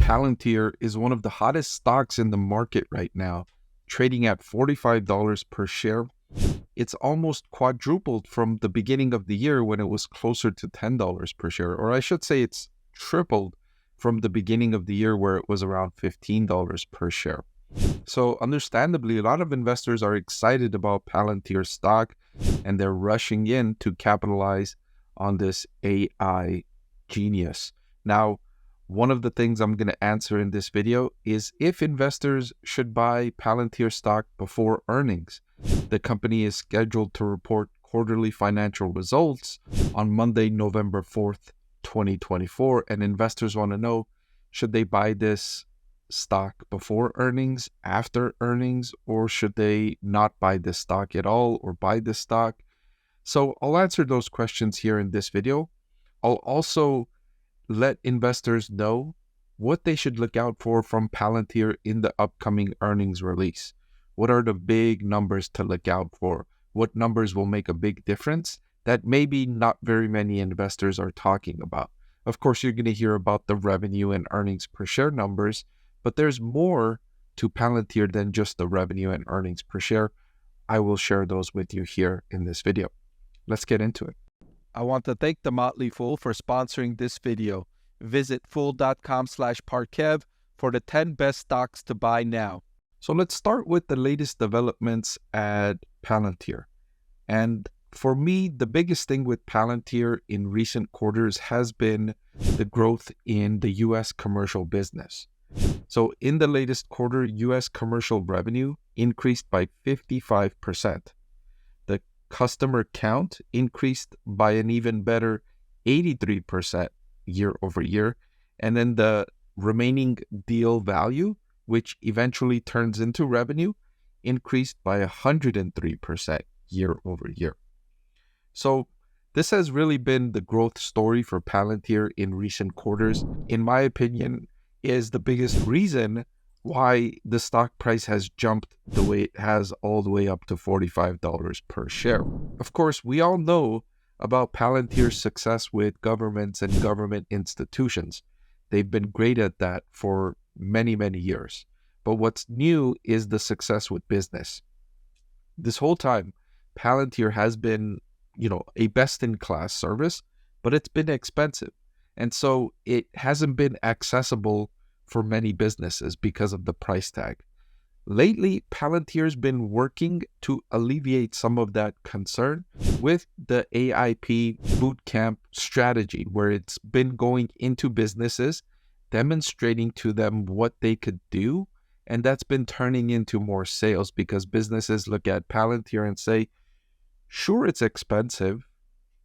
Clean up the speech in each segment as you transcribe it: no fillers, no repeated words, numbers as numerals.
Palantir is one of the hottest stocks in the market right now, trading at $45 per share. It's almost quadrupled from the beginning of the year when it was closer to $10 per share, or I should say it's tripled from the beginning of the year where it was around $15 per share. So understandably, a lot of investors are excited about Palantir stock and they're rushing in to capitalize on this AI genius. Now, one of the things I'm going to answer in this video is if investors should buy Palantir stock before earnings. The company is scheduled to report quarterly financial results on Monday, November 4th, 2024, and investors want to know, should they buy this stock before earnings, after earnings, or should they not buy this stock at all or buy this stock? So I'll answer those questions here in this video. I'll also let investors know what they should look out for from Palantir in the upcoming earnings release. What are the big numbers to look out for? What numbers will make a big difference that maybe not very many investors are talking about? Of course, you're going to hear about the revenue and earnings per share numbers, but there's more to Palantir than just the revenue and earnings per share. I will share those with you here in this video. Let's get into it. I want to thank The Motley Fool for sponsoring this video. Visit fool.com/Parkev for the 10 best stocks to buy now. So let's start with the latest developments at Palantir. And for me, the biggest thing with Palantir in recent quarters has been the growth in the U.S. commercial business. So in the latest quarter, U.S. commercial revenue increased by 55%. The customer count increased by an even better 83% year over year. And then the remaining deal value, which eventually turns into revenue, increased by 103% year over year. So this has really been the growth story for Palantir in recent quarters. In my opinion, is the biggest reason why the stock price has jumped the way it has all the way up to $45 per share. Of course, we all know about Palantir's success with governments and government institutions. They've been great at that for many, many years. But what's new is the success with business. This whole time, Palantir has been, a best-in-class service, but it's been expensive. And so it hasn't been accessible for many businesses because of the price tag. Lately, Palantir's been working to alleviate some of that concern with the AIP bootcamp strategy, where it's been going into businesses, demonstrating to them what they could do, and that's been turning into more sales because businesses look at Palantir and say, sure, it's expensive,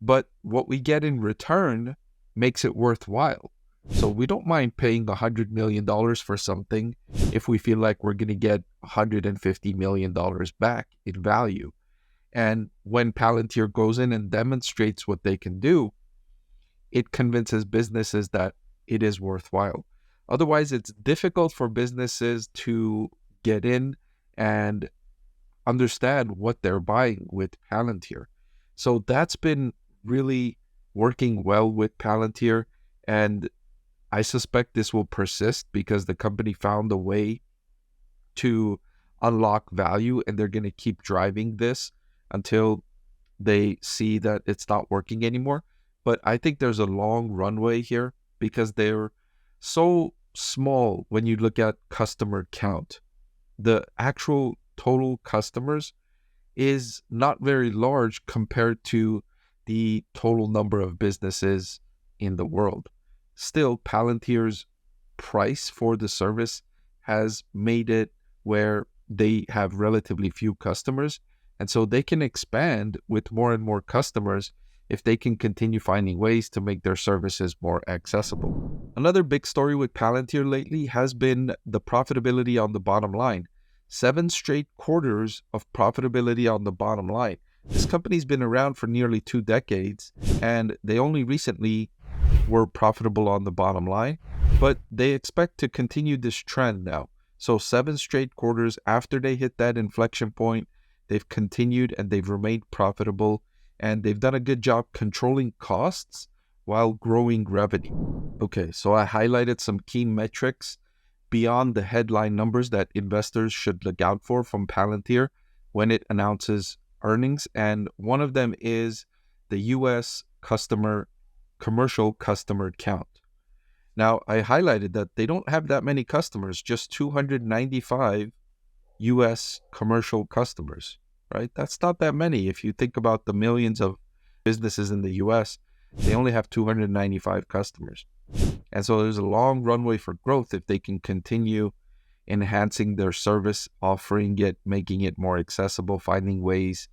but what we get in return makes it worthwhile. So we don't mind paying $100 million for something if we feel like we're going to get $150 million back in value. And when Palantir goes in and demonstrates what they can do, it convinces businesses that it is worthwhile. Otherwise, it's difficult for businesses to get in and understand what they're buying with Palantir. So that's been really working well with Palantir, and I suspect this will persist because the company found a way to unlock value, and they're going to keep driving this until they see that it's not working anymore. But I think there's a long runway here because they're so small when you look at customer count. The actual total customers is not very large compared to the total number of businesses in the world. Still, Palantir's price for the service has made it where they have relatively few customers, and so they can expand with more and more customers if they can continue finding ways to make their services more accessible. Another big story with Palantir lately has been the profitability on the bottom line. 7 straight quarters of profitability on the bottom line. This company's been around for nearly 2 decades, and they only recently were profitable on the bottom line, but they expect to continue this trend now. So 7 straight quarters after they hit that inflection point, they've continued and they've remained profitable, and they've done a good job controlling costs while growing revenue. Okay, so I highlighted some key metrics beyond the headline numbers that investors should look out for from Palantir when it announces earnings. And one of them is the US commercial customer count. Now, I highlighted that they don't have that many customers, just 295 US commercial customers, right? That's not that many. If you think about the millions of businesses in the US, they only have 295 customers. And so there's a long runway for growth if they can continue enhancing their service, offering it, making it more accessible, finding ways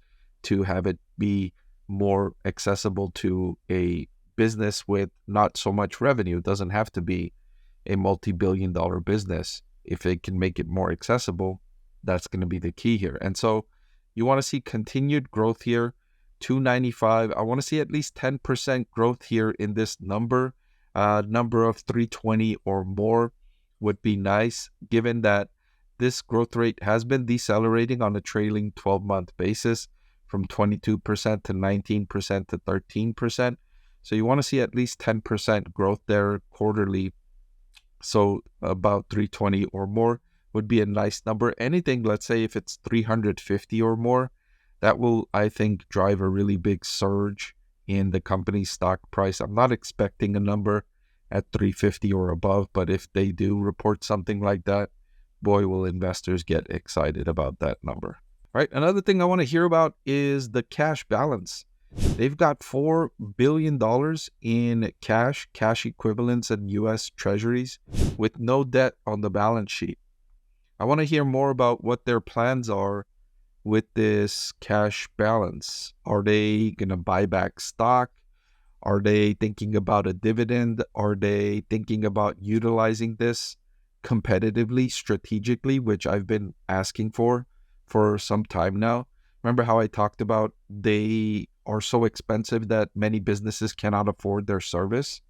to have it be more accessible to a business with not so much revenue. It doesn't have to be a multi-billion-dollar business. If they can make it more accessible, that's going to be the key here. And so you want to see continued growth here, 295. I want to see at least 10% growth here in this number. Number of 320 or more would be nice, given that this growth rate has been decelerating on a trailing 12-month basis from 22% to 19% to 13%. So you want to see at least 10% growth there quarterly. So about 320 or more would be a nice number. Anything, let's say if it's 350 or more, that will, I think, drive a really big surge in the company's stock price. I'm not expecting a number at 350 or above, but if they do report something like that, boy, will investors get excited about that number. All right, another thing I want to hear about is the cash balance. They've got $4 billion in cash equivalents, and U.S. treasuries with no debt on the balance sheet. I want to hear more about what their plans are with this cash balance. Are they going to buy back stock? Are they thinking about a dividend? Are they thinking about utilizing this competitively, strategically, which I've been asking for some time now? Remember how I talked about they are so expensive that many businesses cannot afford their service,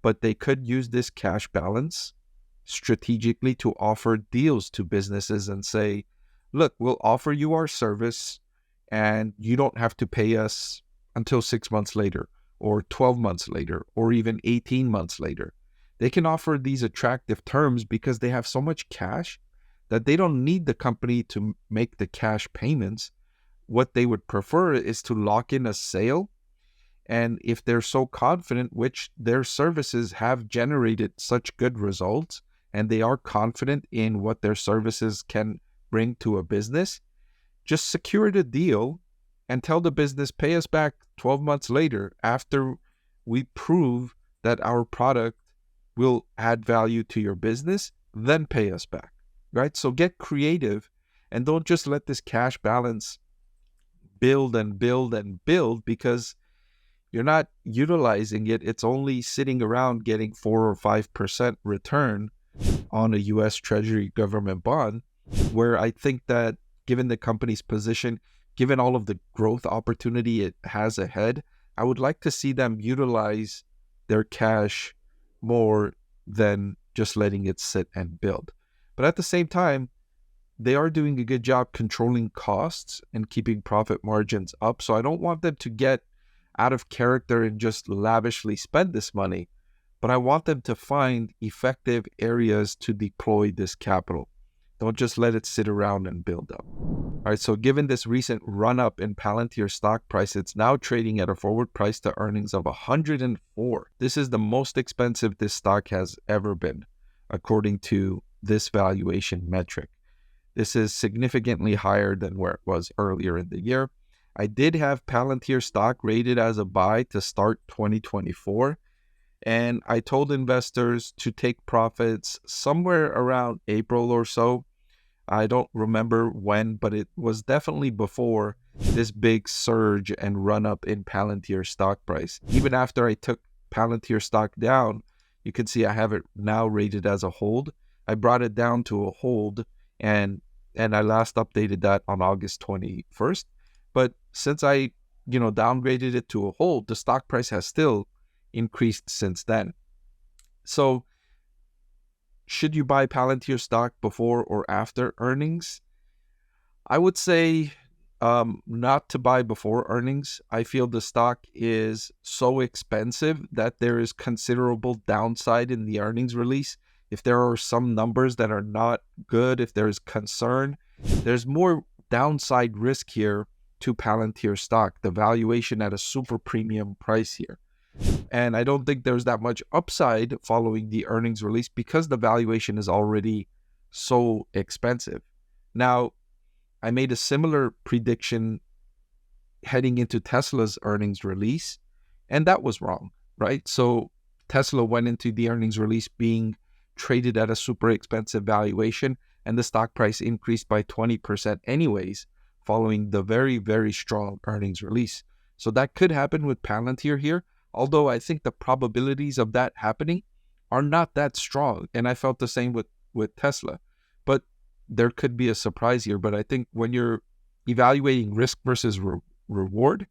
but they could use this cash balance strategically to offer deals to businesses and say, look, we'll offer you our service and you don't have to pay us until 6 months later or 12 months later or even 18 months later. They can offer these attractive terms because they have so much cash that they don't need the company to make the cash payments. What they would prefer is to lock in a sale. And if they're so confident, which their services have generated such good results, and they are confident in what their services can bring to a business, just secure the deal and tell the business, pay us back 12 months later after we prove that our product will add value to your business, then pay us back, right? So get creative and don't just let this cash balance build and build and build because you're not utilizing it. It's only sitting around getting 4 or 5% return on a U.S. Treasury government bond, where I think that given the company's position, given all of the growth opportunity it has ahead, I would like to see them utilize their cash more than just letting it sit and build. But at the same time, they are doing a good job controlling costs and keeping profit margins up. So I don't want them to get out of character and just lavishly spend this money, but I want them to find effective areas to deploy this capital. Don't just let it sit around and build up. All right, so given this recent run-up in Palantir stock price, it's now trading at a forward price to earnings of 104. This is the most expensive this stock has ever been, according to this valuation metric. This is significantly higher than where it was earlier in the year. I did have Palantir stock rated as a buy to start 2024, and I told investors to take profits somewhere around April or so. I don't remember when, but it was definitely before this big surge and run up in Palantir stock price. Even after I took Palantir stock down, you can see I have it now rated as a hold. I brought it down to a hold, and I last updated that on August 21st. But since I, downgraded it to a hold, the stock price has still increased since then. So should you buy Palantir stock before or after earnings? I would say not to buy before earnings. I feel the stock is so expensive that there is considerable downside in the earnings release. If there are some numbers that are not good, if there's concern, there's more downside risk here to Palantir stock, the valuation at a super premium price here. And I don't think there's that much upside following the earnings release because the valuation is already so expensive. Now, I made a similar prediction heading into Tesla's earnings release, and that was wrong, right? So Tesla went into the earnings release being traded at a super expensive valuation, and the stock price increased by 20% anyways, following the very, very strong earnings release. So that could happen with Palantir here, although I think the probabilities of that happening are not that strong. And I felt the same with Tesla. But there could be a surprise here. But I think when you're evaluating risk versus reward,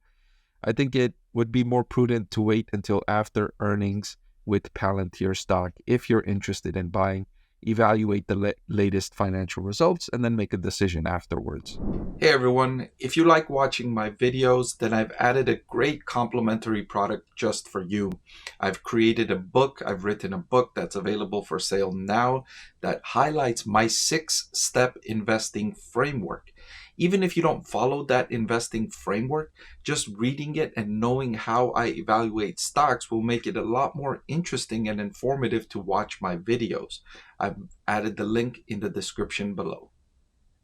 I think it would be more prudent to wait until after earnings with Palantir stock. If you're interested in buying, evaluate the latest financial results and then make a decision afterwards. Hey everyone, if you like watching my videos, then I've added a great complimentary product just for you. I've written a book that's available for sale now that highlights my 6-step investing framework. Even if you don't follow that investing framework, just reading it and knowing how I evaluate stocks will make it a lot more interesting and informative to watch my videos. I've added the link in the description below.